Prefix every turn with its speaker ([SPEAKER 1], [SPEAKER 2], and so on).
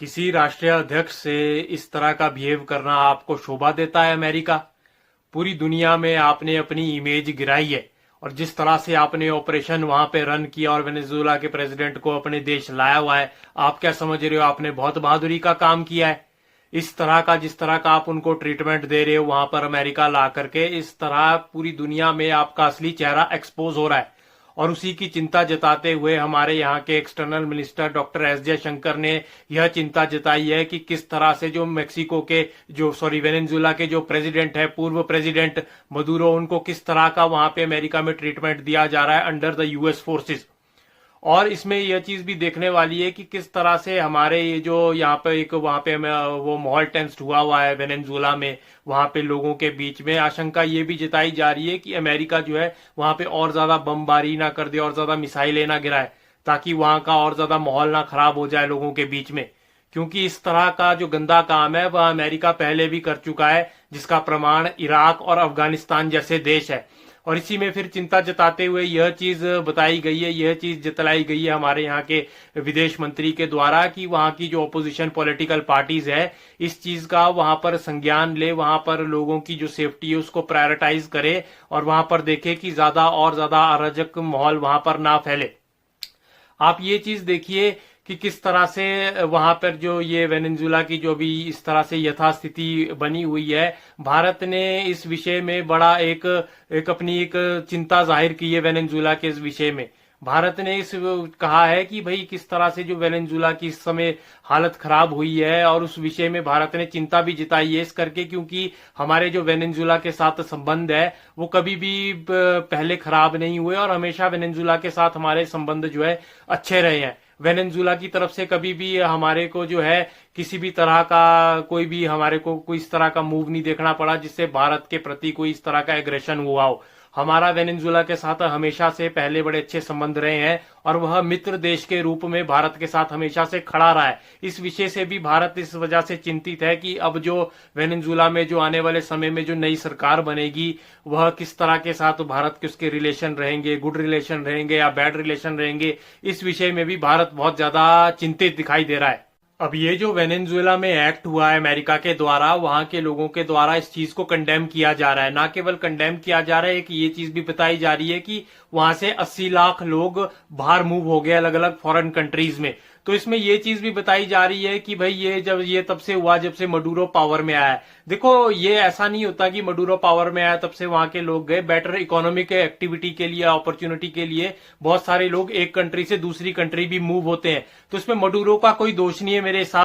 [SPEAKER 1] किसी राष्ट्रीय अध्यक्ष से इस तरह का बिहेव करना आपको शोभा देता है? अमेरिका, पूरी दुनिया में आपने अपनी इमेज गिराई है और जिस तरह से आपने ऑपरेशन वहां पे रन किया और वेनेजुएला के प्रेसिडेंट को अपने देश लाया हुआ है, आप क्या समझ रहे हो? आपने बहुत बहादुरी का काम किया है। इस तरह का जिस तरह का आप उनको ट्रीटमेंट दे रहे हो वहां पर अमेरिका ला करके, इस तरह पूरी दुनिया में आपका असली चेहरा एक्सपोज हो रहा है। और उसी की चिंता जताते हुए हमारे यहाँ के external minister doctor S Jaishankar ने यह चिंता जताई है कि किस तरह से जो मेक्सिको के वेनेजुएला के जो प्रेसिडेंट है, पूर्व प्रेसिडेंट मदुरो, उनको किस तरह का वहां पे अमेरिका में ट्रीटमेंट दिया जा रहा है अंडर द यूएस फोर्सेस। और इसमें यह चीज भी देखने वाली है कि किस तरह से हमारे ये जो यहाँ पे एक वहां पे वो माहौल टेंस्ड हुआ है वेनेजुएला में, वहां पे लोगों के बीच में आशंका ये भी जताई जा रही है कि अमेरिका जो है वहां पे और ज्यादा बमबारी ना कर दे और ज्यादा मिसाइलें ना गिराए, ताकि वहां का और ज्यादा माहौल ना खराब हो जाए लोगों के बीच में। क्योंकि इस तरह का जो गंदा काम है वह अमेरिका पहले भी कर चुका है, जिसका प्रमाण इराक और अफगानिस्तान जैसे देश है। और इसी में फिर चिंता जताते हुए यह चीज बताई गई है, यह चीज जतलाई गई है हमारे यहाँ के विदेश मंत्री के द्वारा कि वहां की जो ऑपोजिशन पॉलिटिकल पार्टीज है इस चीज का वहां पर संज्ञान ले, वहां पर लोगों की जो सेफ्टी है उसको प्रायोरिटाइज करे और वहां पर देखे कि ज्यादा और ज्यादा अराजक माहौल वहां पर ना फैले। आप ये चीज देखिए कि किस तरह से वहां पर जो ये वेनेजुएला की जो भी इस तरह से यथास्थिति बनी हुई है, भारत ने इस विषय में बड़ा एक अपनी एक चिंता जाहिर की है वेनेजुएला के इस विषय में। भारत ने इस कहा है कि भाई किस तरह से जो वेनेजुएला की इस समय हालत खराब हुई है, और उस विषय में भारत ने चिंता भी जताई है इस करके क्योंकि हमारे जो वेनेजुएला के साथ संबंध है वो कभी भी पहले खराब नहीं हुए और हमेशा वेनेजुएला के साथ हमारे संबंध जो है अच्छे रहे हैं। वेनेजुएला की तरफ से कभी भी हमारे को जो है किसी भी तरह का कोई भी हमारे को कोई इस तरह का मूव नहीं देखना पड़ा जिससे भारत के प्रति कोई इस तरह का एग्रेशन हुआ हो। हमारा वेनेजुएला के साथ हमेशा से पहले बड़े अच्छे संबंध रहे हैं और वह मित्र देश के रूप में भारत के साथ हमेशा से खड़ा रहा है। इस विषय से भी भारत इस वजह से चिंतित है कि अब जो वेनेजुएला में जो आने वाले समय में जो नई सरकार बनेगी वह किस तरह के साथ भारत के उसके रिलेशन रहेंगे, गुड रिलेशन रहेंगे या बैड रिलेशन रहेंगे, इस विषय में भी भारत बहुत ज्यादा चिंतित दिखाई दे रहा है। अब ये जो वेनेजुएला में एक्ट हुआ है अमेरिका के द्वारा, वहां के लोगों के द्वारा इस चीज को कंडेम किया जा रहा है। ना केवल कंडेम किया जा रहा है कि ये चीज भी बताई जा रही है कि वहां से 80 लाख लोग बाहर मूव हो गए अलग अलग फॉरेन कंट्रीज में। तो इसमें ये चीज भी बताई जा रही है कि भाई ये तब से हुआ जब से मडूरो पावर में आया है। देखो, ये ऐसा नहीं होता कि मडूरो पावर में आया तब से वहां के लोग गए। बेटर इकोनॉमिक एक्टिविटी के लिए, अपॉर्चुनिटी के लिए बहुत सारे लोग एक कंट्री से दूसरी कंट्री भी मूव होते हैं। तो इसमें मडूरो का कोई दोष नहीं है मेरे हिसाब